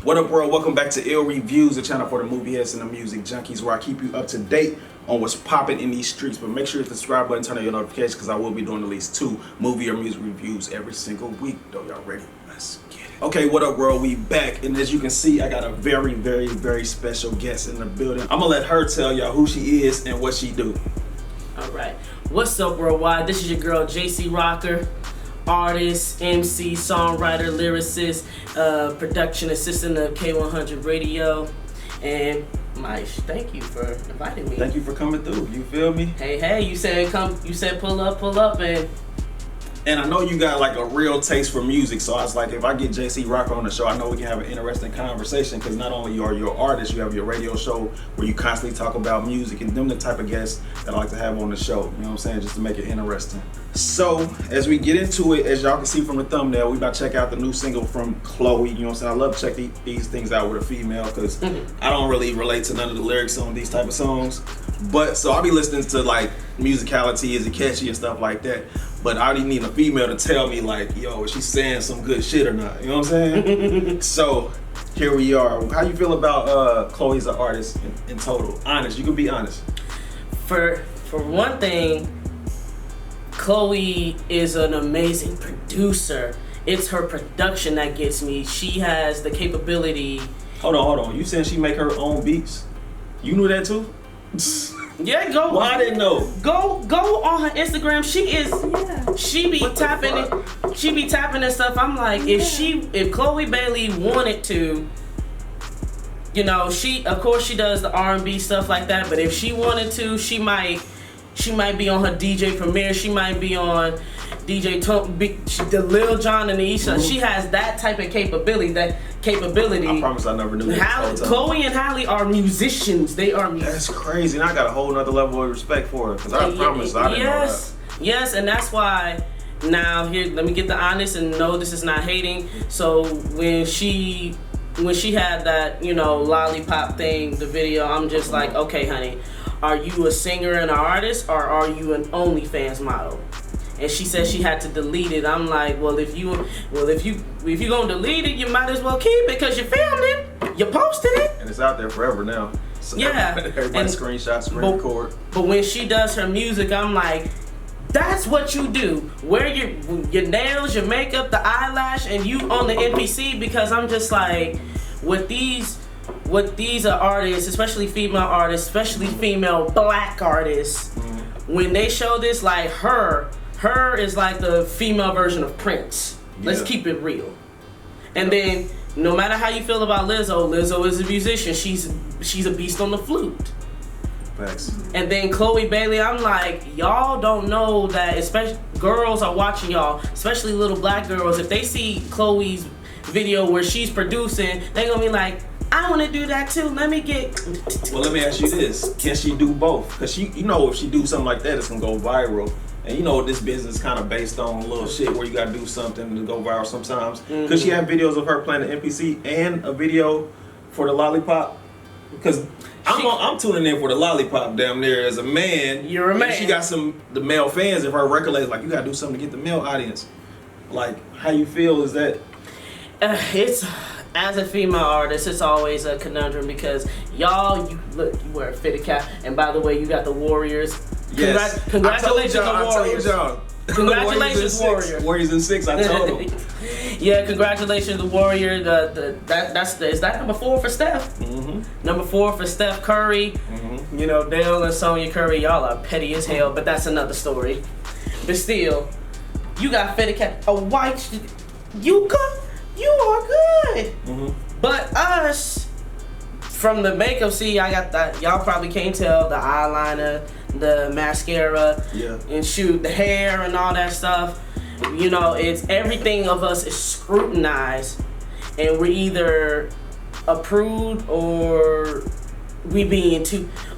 What up, world? Welcome back to Ill Reviews, the channel for the movie heads and the music junkies, where I keep you up to date on what's popping in these streets. But make sure you hit the subscribe button, turn on your notifications, because I will be doing at least 2 movie or music reviews every single week. Though y'all ready? Let's get it. Okay, what up, world? We back, and as you can see, I got a very, very, very special guest in the building. I'm gonna let her tell y'all who she is and what she do. All right. What's up, worldwide? This is your girl, JC Rocker. Artist, MC, songwriter, lyricist, production assistant of K100 Radio, and thank you for inviting me. Thank you for coming through. You feel me? Hey, you said come. You said pull up, and I know you got like a real taste for music, so I was like, if I get JC Rocker on the show, I know we can have an interesting conversation, because not only are you an artist, you have your radio show where you constantly talk about music, and them the type of guests that I like to have on the show, you know what I'm saying, just to make it interesting. So, as we get into it, as y'all can see from the thumbnail, we about to check out the new single from Chloe, you know what I'm saying. I love to check these things out with a female, because I don't really relate to none of the lyrics on these type of songs, but so I'll be listening to like musicality, is it catchy and stuff like that. But I already need a female to tell me, like, yo, is she saying some good shit or not? You know what I'm saying? So, here we are. How you feel about Chloe as an artist in total? Honest, you can be honest. For one thing, Chloe is an amazing producer. It's her production that gets me. She has the capability. Hold on. You saying she make her own beats? You knew that too? Yeah, go. Well, I didn't know. Go on her Instagram. She be tapping it. She be tapping and stuff. I'm like, if Chloe Bailey wanted to, you know, of course she does the R&B stuff like that. But if she wanted to, she might be on her DJ Premier. She might be on DJ the Lil Jon and the Isha. She has that type of capability. I promise I never knew that. Chloe and Halle are musicians. They are musicians. That's crazy. And I got a whole nother level of respect for her, because I promise I didn't know that. Yes, and that's why now here, let me get the honest and no, this is not hating. So when she had that, you know, lollipop thing, the video, I'm just like, okay, honey, are you a singer and an artist, or are you an OnlyFans model? And she said she had to delete it. I'm like, well, if you gonna delete it, you might as well keep it, because you filmed it, you posted it, and it's out there forever now. So yeah, everybody screenshot, screen record. But when she does her music, I'm like, that's what you do. Wear your nails, your makeup, the eyelash, and you on the NPC, because I'm just like, with these artists, especially female artists, especially female black artists, when they show this, like her is like the female version of Prince. Let's keep it real. And then, no matter how you feel about Lizzo is a musician. She's a beast on the flute. Thanks. And then Chloe Bailey, I'm like, y'all don't know that, especially girls are watching y'all, especially little black girls. If they see Chloe's video where she's producing, they're gonna be like, I want to do that too. Let me ask you this: can she do both? Because you know, if she do something like that, it's gonna go viral. And you know, this business is kind of based on little shit where you gotta do something to go viral sometimes. Could she have videos of her playing the NPC and a video for the lollipop? Because I'm tuning in for the lollipop damn near as a man. You're a man. She got the male fans of her record label, like, you gotta do something to get the male audience. Like, how you feel is that? As a female artist, it's always a conundrum, because you wear a fitted cap, and by the way, you got the Warriors. Yes. Congratulations, Warriors. Congratulations, Warriors. Warriors in 6, I told them. Yeah, congratulations, the Warrior. Is that number 4 for Steph? Number 4 for Steph Curry. You know, Dale and Sonya Curry, y'all are petty as hell, but that's another story. But still, you got fitted cap, a white, you are good. But us, from the makeup, see, I got that. Y'all probably can't tell, the eyeliner, the mascara, and shoot, the hair and all that stuff. You know, it's everything of us is scrutinized, and we're either approved or we being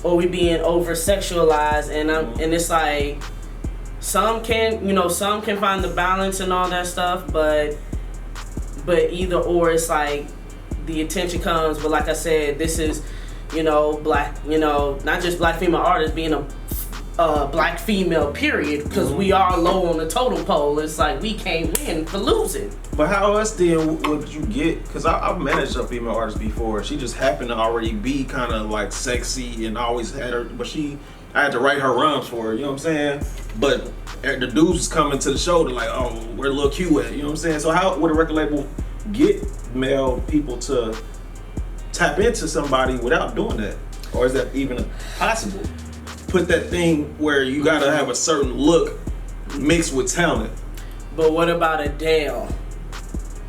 over sexualized, and it's like some can find the balance and all that stuff, but either or, it's like the attention comes. But like I said, this is, you know, black, you know, not just black female artists being a black female, period, because we are low on the totem pole. It's like we can't win for losing. But how else then would you get? Because I've managed a female artist before. She just happened to already be kind of like sexy and always had her. But I had to write her rhymes for her. You know what I'm saying? But the dudes coming to the show, they're like, oh, where Lil Q at? You know what I'm saying? So how would a record label get male people to tap into somebody without doing that? Or is that even possible? Put that thing where you gotta have a certain look mixed with talent. But what about Adele?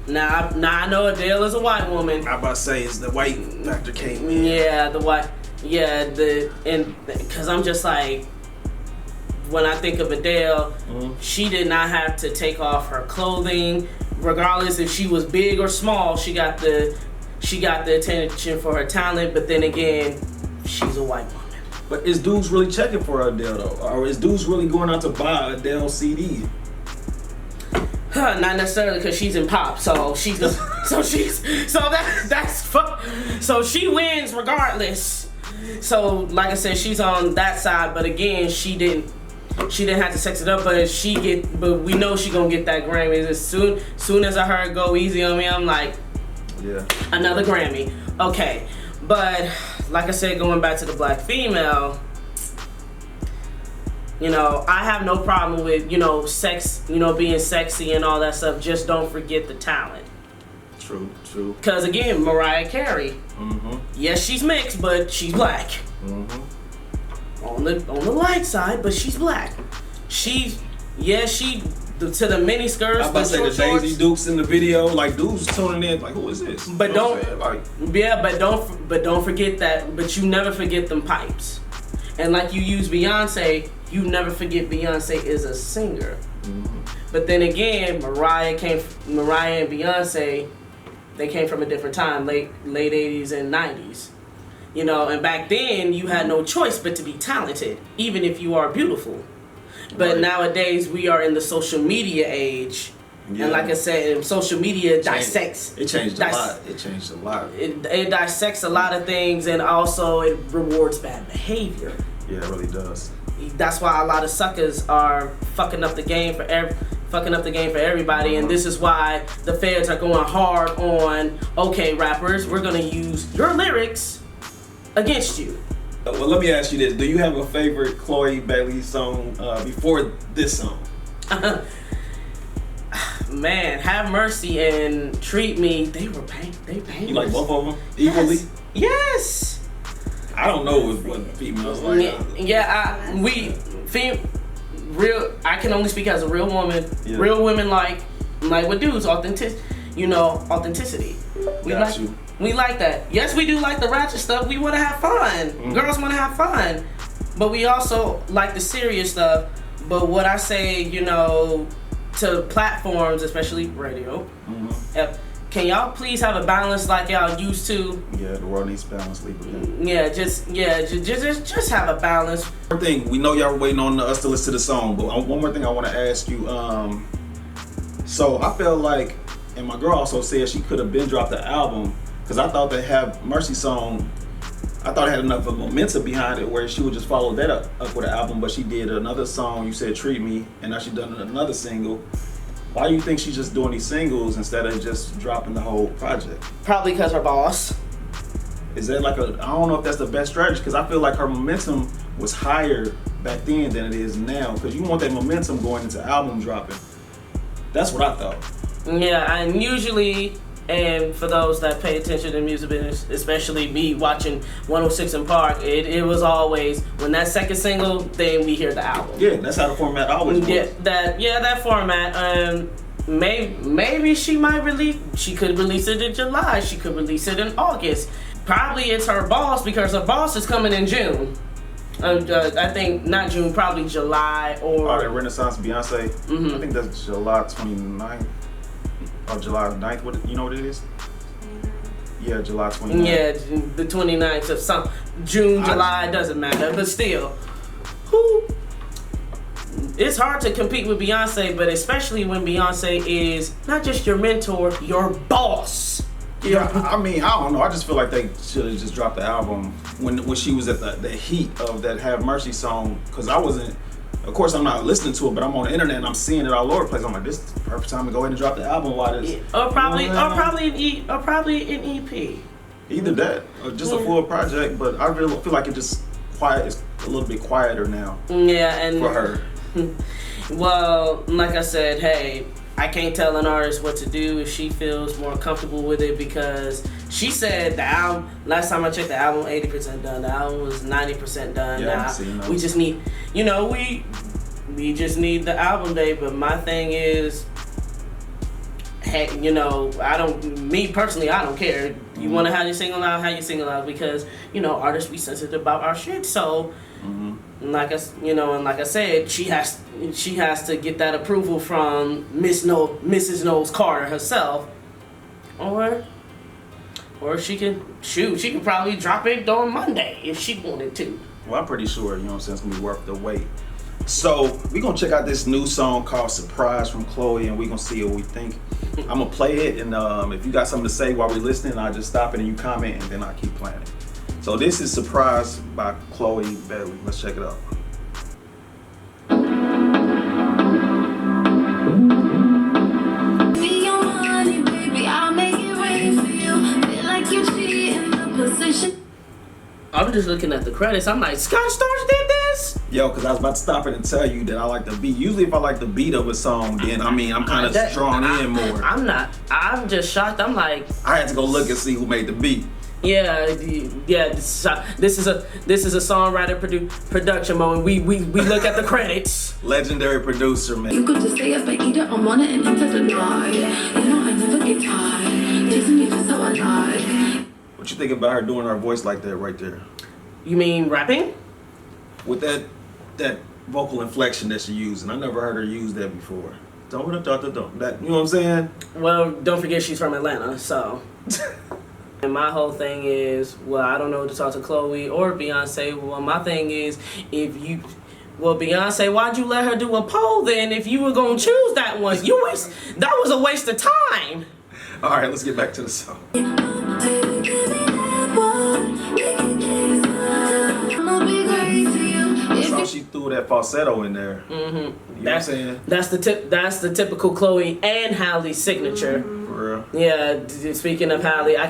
Now I know Adele is a white woman. I'm about to say it's the white factor came in. Yeah, the white. Yeah, because I'm just like, when I think of Adele, she did not have to take off her clothing, regardless if she was big or small. She got the attention for her talent. But then again, she's a white woman. But is dudes really checking for Adele though? Or is dudes really going out to buy Adele CD? Not necessarily, because she's in pop, so she wins regardless. So like I said, she's on that side, but again, she didn't have to sex it up, but we know she gonna get that Grammy. As soon as I heard "Go Easy on Me," I'm like, yeah, another Grammy. Okay, but like I said, going back to the black female, I have no problem with, sex, being sexy and all that stuff. Just don't forget the talent. True. Because again, Mariah Carey, yes, she's mixed, but she's black. On the light side, but she's black. To the mini skirts. I'm about to say the Daisy Dukes in the video, like dudes tuning in, like, who is this? But don't forget that. But you never forget them pipes. And like you use Beyonce, you never forget Beyonce is a singer. But then again, Mariah and Beyonce, they came from a different time, late 80s and 90s. And back then you had no choice but to be talented, even if you are beautiful. But nowadays we are in the social media age. Yeah. And like I said, social media dissects. It changed a lot. It dissects a lot of things, and also it rewards bad behavior. Yeah, it really does. That's why a lot of suckers are fucking up the game for everybody, and this is why the feds are going hard on, okay, rappers, we're gonna use your lyrics against you. Well, let me ask you this: do you have a favorite Chloe Bailey song before this song? Man, Have Mercy and Treat Me, they bangers. You like both of them equally? Yes. I don't know what females like. I can only speak as a real woman. Yeah. Real women like what dudes, authenticity. We like that. Yes, we do like the ratchet stuff. We want to have fun. Girls want to have fun, but we also like the serious stuff. But what I say, to platforms, especially radio, can y'all please have a balance like y'all used to? Yeah, the world needs balance, Libra. Just have a balance. One thing, we know y'all were waiting on us to listen to the song, but one more thing I want to ask you. So I felt like, and my girl also said she could have been dropped the album, because I thought the Have Mercy song, I thought it had enough of momentum behind it where she would just follow that up with an album, but she did another song, you said Treat Me, and now she done another single. Why do you think she's just doing these singles instead of just dropping the whole project? Probably because her boss. Is that I don't know if that's the best strategy, because I feel like her momentum was higher back then than it is now, because you want that momentum going into album dropping. That's what I thought. Yeah, and usually, and for those that pay attention to the music business, especially me watching 106 in Park, it was always, when that second single, then we hear the album. Yeah, that's how the format always was. That format. Maybe she could release it in July. She could release it in August. Probably it's her boss, because her boss is coming in June. I think not June, probably July or. Oh, that Renaissance Beyonce. I think that's July 29th. Or July 9th, you know what it is? Yeah, July 29th. Yeah, the 29th of June, July, doesn't matter, but still. It's hard to compete with Beyonce, but especially when Beyonce is not just your mentor, your boss. Yeah, I mean, I don't know. I just feel like they should have just dropped the album when she was at the heat of that Have Mercy song. Because I wasn't, of course, I'm not listening to it, but I'm on the internet and I'm seeing it all over the place. I'm like, this is the perfect time to go ahead and drop the album. Why this? Or probably an EP. Either that or just a full project. But I really feel like it just quiet. It's a little bit quieter now. Yeah, and for her. Well, like I said, hey, I can't tell an artist what to do if she feels more comfortable with it, because she said the album, last time I checked, the album 80% done. The album was 90% done. Yeah, now we just need, we just need the album day. But my thing is, hey, me personally, I don't care. You want to have your single out, have your single out, because artists be sensitive about our shit. So. Like I said, she has to get that approval from Mrs. Knowles Carter herself, or she can probably drop it on Monday if she wanted to. Well, I'm pretty sure, it's gonna be worth the wait. So we're gonna check out this new song called Surprise from Chloe, and we're gonna see what we think. I'm gonna play it, and if you got something to say while we're listening, I'll just stop it and you comment, and then I'll keep playing it. So this is Surprise by Chloe Bailey. Let's check it out. I'm just looking at the credits. I'm like, Scott Storch did this? Yo, because I was about to stop it and tell you that I like the beat. Usually if I like the beat of a song, then I'm kind of drawn in more. I'm just shocked. I'm like, I had to go look and see who made the beat. Yeah. This is a songwriter production moment. We look at the credits. Legendary producer, man. You could just stay up and eat it on one and into the night. I never get tired. Chasing you just how I lie. What you think about her doing her voice like that right there? You mean rapping? With that vocal inflection that she used, and I never heard her use that before. That, you know what I'm saying? Well, don't forget she's from Atlanta, so. And my whole thing is, well, I don't know to talk to Chloe or Beyonce. Well, my thing is, Beyonce, why'd you let her do a poll then if you were gonna choose that one? That was a waste of time. All right, let's get back to the song. So she threw that falsetto in there. Mm-hmm. You know what I'm saying? That's the typical Chloe and Halle signature. For real? Yeah. Speaking of Halle, I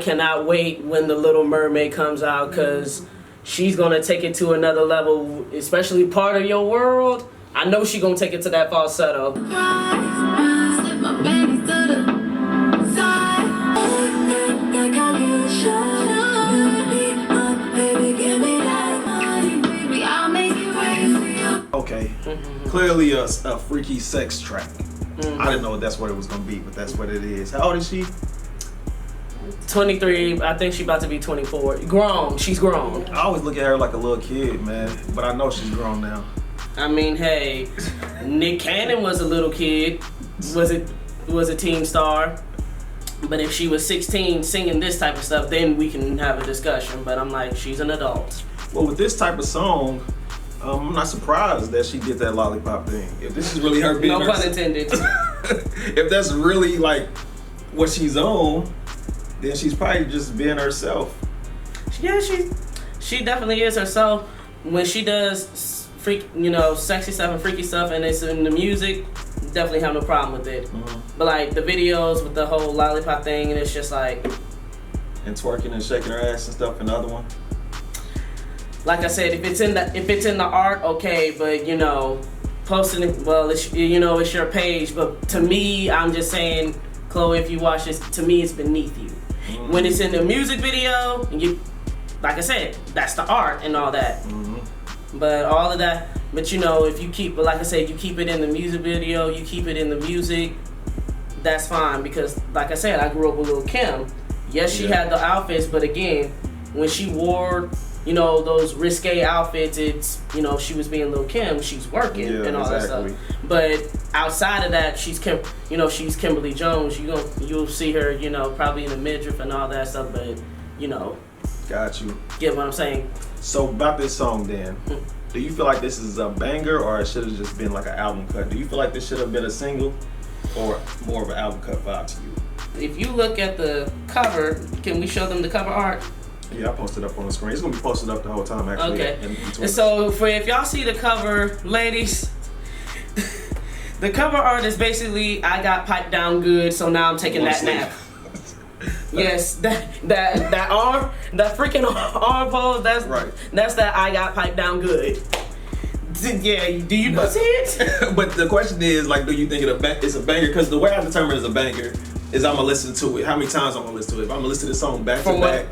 cannot wait when The Little Mermaid comes out, because she's gonna take it to another level, especially Part of Your World. I know she's gonna take it to that falsetto. Okay, clearly a freaky sex track. I didn't know that's what it was gonna be, but that's what it is. How old is she? 23. I think she's about to be 24. Grown. She's grown. I always look at her like a little kid, man, but I know she's grown now. I mean, hey, Nick Cannon was a little kid, was a teen star. But if she was 16 singing this type of stuff, then we can have a discussion. But I'm like, she's an adult. Well, with this type of song, I'm not surprised that she did that lollipop thing. If this is really her being no pun intended. If that's really like what she's on, then she's probably just being herself. Yeah, she definitely is herself. When she does sexy stuff and freaky stuff, and it's in the music, definitely have no problem with it. Mm-hmm. But like the videos with the whole lollipop thing, and it's just like, and twerking and shaking her ass and stuff. And the other one, like I said, if it's in the art, okay, but posting it, well, it's your page. But to me, I'm just saying, Chloe, if you watch this, to me, it's beneath you. Mm-hmm. When it's in the music video, and like I said, that's the art and all that. Mm-hmm. But all of that, but if you keep, like I said, you keep it in the music video, you keep it in the music, that's fine. Because like I said, I grew up with Lil' Kim. Yes, she had the outfits, but again, when she wore, those risque outfits, it's, she was being Lil' Kim, she's working and all that stuff. But outside of that, she's Kimberly Jones. You'll see her, probably in the midriff and all that stuff, but, Got you. Get what I'm saying? So about this song then, do you feel like this is a banger, or it should have just been like an album cut? Do you feel like this should have been a single or more of an album cut vibe to you? if you look at the cover, can we show them the cover art? Yeah, I posted up on the screen. It's gonna be posted up the whole time, actually. Okay. in And so if y'all see the cover, ladies, the cover art is basically I got piped down good, so now I'm taking that nap. Yes, that arm, that freaking arm pose. That's right. That's that I got piped down good. Yeah, do you see it? But the question is, like, do you think it's a banger? Because the way I determine it's a banger is I'm gonna listen to it. How many times I'm gonna listen to it? If I'm gonna listen to the song back to back.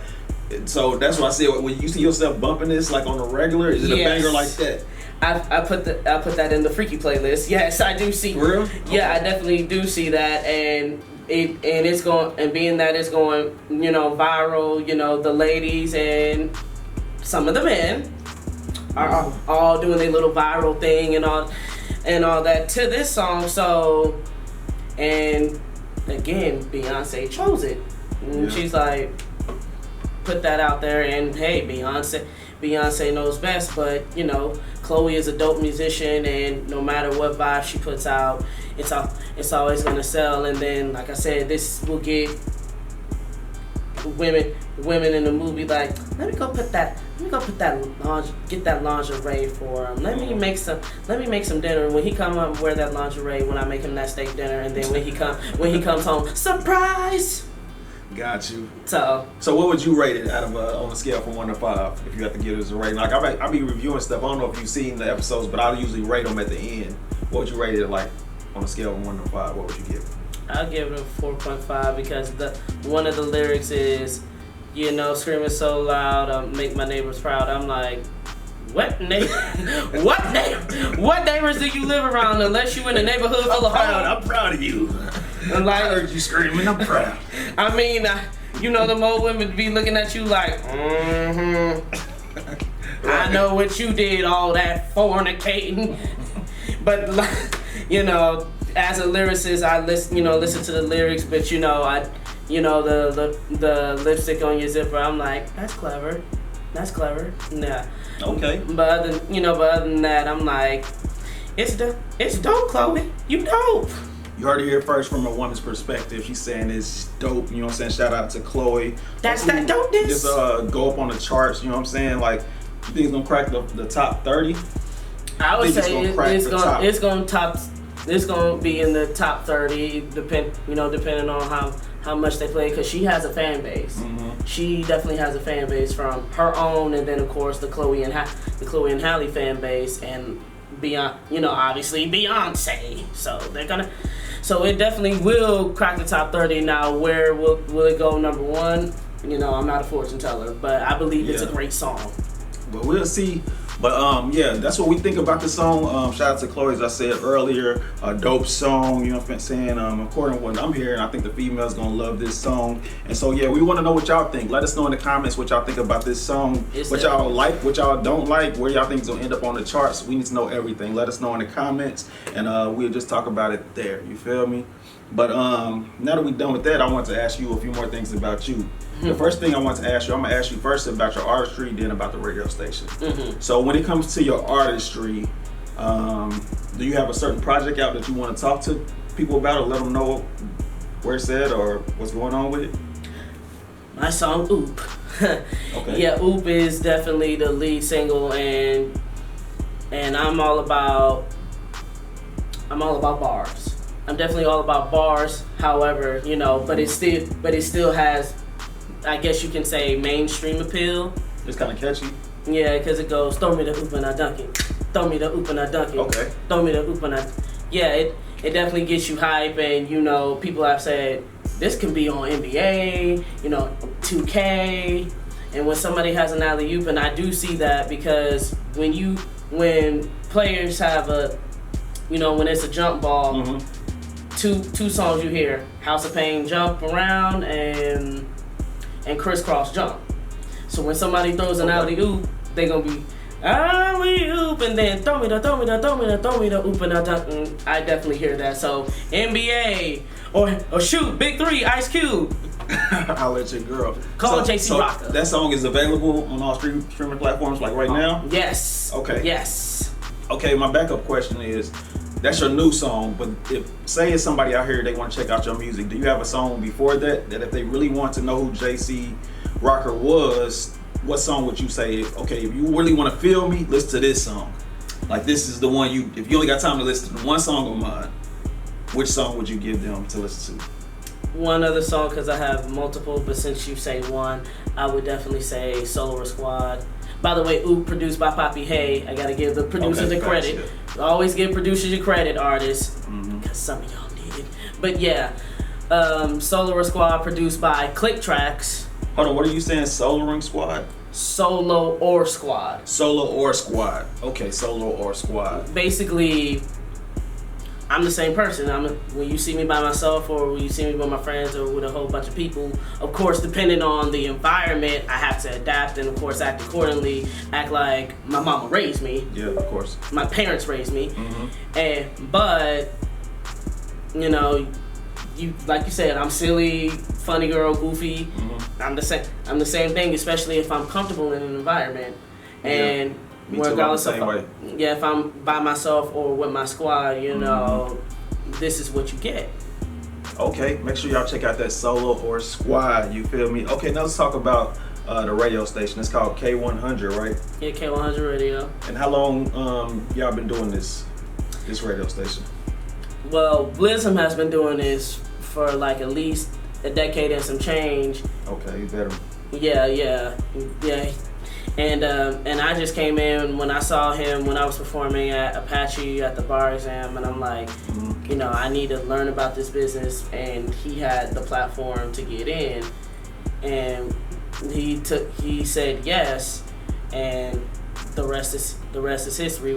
So that's why I said when you see yourself bumping this like on a regular, is it a banger like that? I put that in the freaky playlist. Yes, I do see. For real? Yeah, I definitely do see that, and it's going, and being that it's going, viral. The ladies and some of the men are all doing their little viral thing and all that to this song. So, and again, Beyonce chose it. And she's like, put that out there, and hey, Beyonce knows best, but Chloe is a dope musician, and no matter what vibe she puts out, it's always gonna sell. And then, like I said, this will get women in the movie like, let me go put that get that lingerie for him. Let me make some dinner. When he come up, wear that lingerie when I make him that steak dinner, and then when he comes home, surprise. Got you. So what would you rate it out of on a scale from 1 to 5 if you have to give it as a rating? Like I be reviewing stuff. I don't know if you've seen the episodes, but I usually rate them at the end. What would you rate it like on a scale from 1 to 5? What would you give it? I'll give it a 4.5 because one of the lyrics is, screaming so loud, make my neighbors proud. I'm like, what neighbors do you live around unless you in a neighborhood full of homes? I'm proud of you. And like, I heard you screaming, I'm proud. I mean, the old women be looking at you like, right. I know what you did, all that fornicating. But as a lyricist, I listen to the lyrics, but the lipstick on your zipper, I'm like, that's clever. Nah. Okay. But other than that, I'm like, it's dope, Chloe. You dope. You heard it here first from a woman's perspective. She's saying it's dope. You know what I'm saying? Shout out to Chloe. That's that dopeness. Just go up on the charts. You know what I'm saying? Like, you think it's gonna crack the top 30? I would say it's gonna be in the top 30. Depending on how much they play, because she has a fan base. Mm-hmm. She definitely has a fan base from her own, and then of course the Chloe and Halle fan base, and beyond, obviously Beyonce. So it definitely will crack the top 30. Now, where will it go number 1? I'm not a fortune teller, but I believe it's a great song. But we'll see. But that's what we think about the song. Shout out to Chloe, as I said earlier, a dope song. You know what I'm saying? According to what I'm hearing, I think the females gonna love this song. And so we want to know what y'all think. Let us know in the comments what y'all think about this song. What y'all like, what y'all don't like, where y'all think it's gonna end up on the charts. We need to know everything. Let us know in the comments, and we'll just talk about it there. You feel me? But now that we're done with that, I want to ask you a few more things about you. The first thing I want to ask you, I'm going to ask you first about your artistry, then about the radio station. Mm-hmm. So when it comes to your artistry, do you have a certain project out that you want to talk to people about or let them know where it's at or what's going on with it? My song, Oop. Okay. Yeah, Oop is definitely the lead single, and I'm all about bars. I'm definitely all about bars. However, but it still has, I guess you can say, mainstream appeal. It's kind of catchy. Yeah, because it goes, throw me the oop and I dunk it. Throw me the oop and I dunk it. Okay. Throw me the oop and I... Yeah, it definitely gets you hype, and people have said this can be on NBA, 2K, and when somebody has an alley-oop, and I do see that, because when players have when it's a jump ball, mm-hmm. two songs you hear, House of Pain jump around and crisscross jump. So when somebody throws an alley-oop, they gonna be alley-oop, and then throw me the oop and I dunk. I definitely hear that. So NBA or shoot, Big 3, Ice Cube. I'll let your girl. Call JC Rocker. That song is available on all streaming platforms like right now? Yes. Okay. Yes. Okay, my backup question is, That's your new song, but if say it's somebody out here they want to check out your music, do you have a song before that if they really want to know who JC Rocker was, what song would you say? Okay, if you really want to feel me, listen to this song. Like this is the one if you only got time to listen to one song of mine, which song would you give them to listen to? One other song, because I have multiple, but since you say one, I would definitely say Solo Squad. By the way, Oop, produced by Poppy Hay. I gotta give the producers the credit. Always give producers your credit, artists, because some of y'all need it. But yeah, Solo Squad produced by Click Tracks. Hold on, what are you saying? Soloing Squad? Solo or Squad. Solo or Squad. Okay, Solo or Squad. Basically, I'm the same person. When you see me by myself or when you see me with my friends or with a whole bunch of people, of course, depending on the environment, I have to adapt and, of course, act accordingly, act like my mama raised me. Yeah, of course. My parents raised me. But, you know, like you said, I'm silly, funny girl, goofy. I'm the same thing, especially if I'm comfortable in an environment. And regardless of if I'm by myself or with my squad, you know, this is what you get. Okay, make sure y'all check out that Solo or Squad, you feel me? Okay, now let's talk about the radio station. It's called K100, right? Yeah, K100 Radio. And how long y'all been doing this radio station? Well, Blizzum has been doing this for like at least a decade and some change. Okay, you better. Yeah. And I just came in when I saw him when I was performing at Apache at the bar exam, and I'm like, you know, I need to learn about this business, and he had the platform to get in, and he said yes, and the rest is history.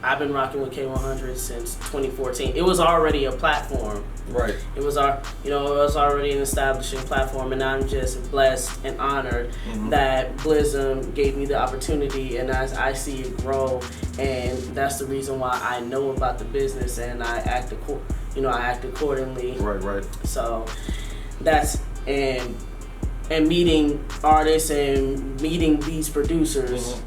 I've been rocking with K100 since 2014. It was already a platform. Right. It was already an establishing platform, and I'm just blessed and honored that Blizzum gave me the opportunity, and as I see it grow, and that's the reason why I know about the business and I act accordingly. Right. So that's and meeting artists and meeting these producers.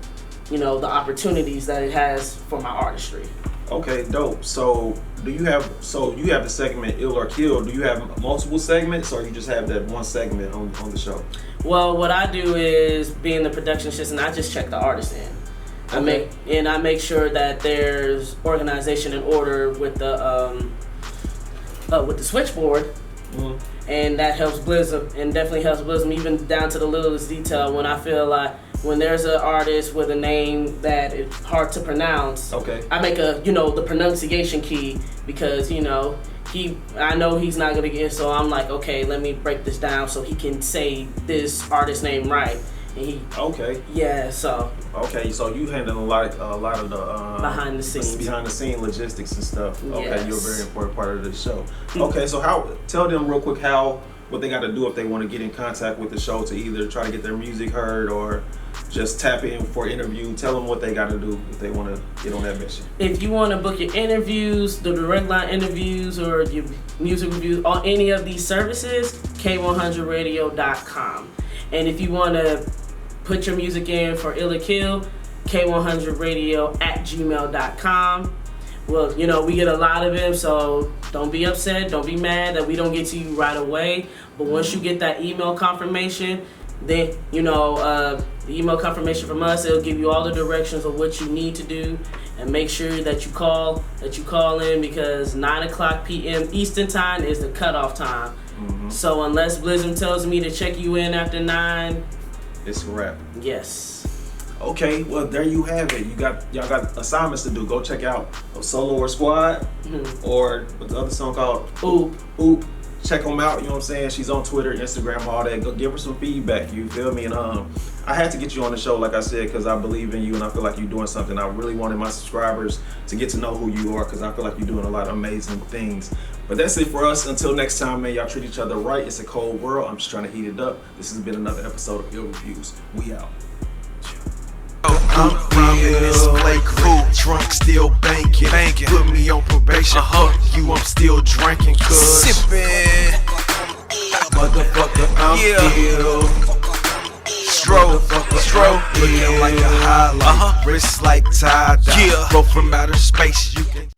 You know, the opportunities that it has for my artistry. Okay, dope. So you have the segment Ill or Kill. Do you have multiple segments, or you just have that one segment on the show? Well, what I do is, being the production assistant, I just check the artist in. I make sure that there's organization and order with the switchboard. And that helps Blizzum, and definitely helps Blizzum, even down to the littlest detail. When I feel like when there's an artist with a name that is hard to pronounce, I make the pronunciation key, because I know he's not gonna get, so I'm like, okay, let me break this down so he can say this artist name right. And so you handle a lot of the behind the scene logistics and stuff. Okay, yes. You're a very important part of the show. Okay, so tell them real quick what they got to do if they want to get in contact with the show to either try to get their music heard or just tap in for an interview. Tell them what they got to do if they want to get on that mission. If you want to book your interviews, the direct line interviews, or your music reviews on any of these services, K100radio.com. And if you want to put your music in for Ill or Kill, K100radio@gmail.com. Well, we get a lot of them, so don't be upset, don't be mad that we don't get to you right away. But once you get that email confirmation, then, the email confirmation from us, it'll give you all the directions of what you need to do. And make sure that you call in, because 9:00 p.m. Eastern time is the cutoff time. So unless Blizzum tells me to check you in after 9, it's a wrap. Yes. Okay, well there you have it. Y'all got assignments to do. Go check out Solo or Squad, or what's the other song called? Oop. Check them out. You know what I'm saying? She's on Twitter, Instagram, all that. Go give her some feedback. You feel me? And I had to get you on the show, like I said, because I believe in you and I feel like you're doing something. I really wanted my subscribers to get to know who you are, because I feel like you're doing a lot of amazing things. But that's it for us. Until next time, man, y'all treat each other right. It's a cold world. I'm just trying to heat it up. This has been another episode of Ill Reviews. We out. I'm real, this play cool, drunk, still banking. Put me on probation, fuck you, I'm still drinking, cuz sippin'. Motherfucker, I'm ill. Stroke, looking like a highlight. Wrist like tie-dye. Flow from outer space. You can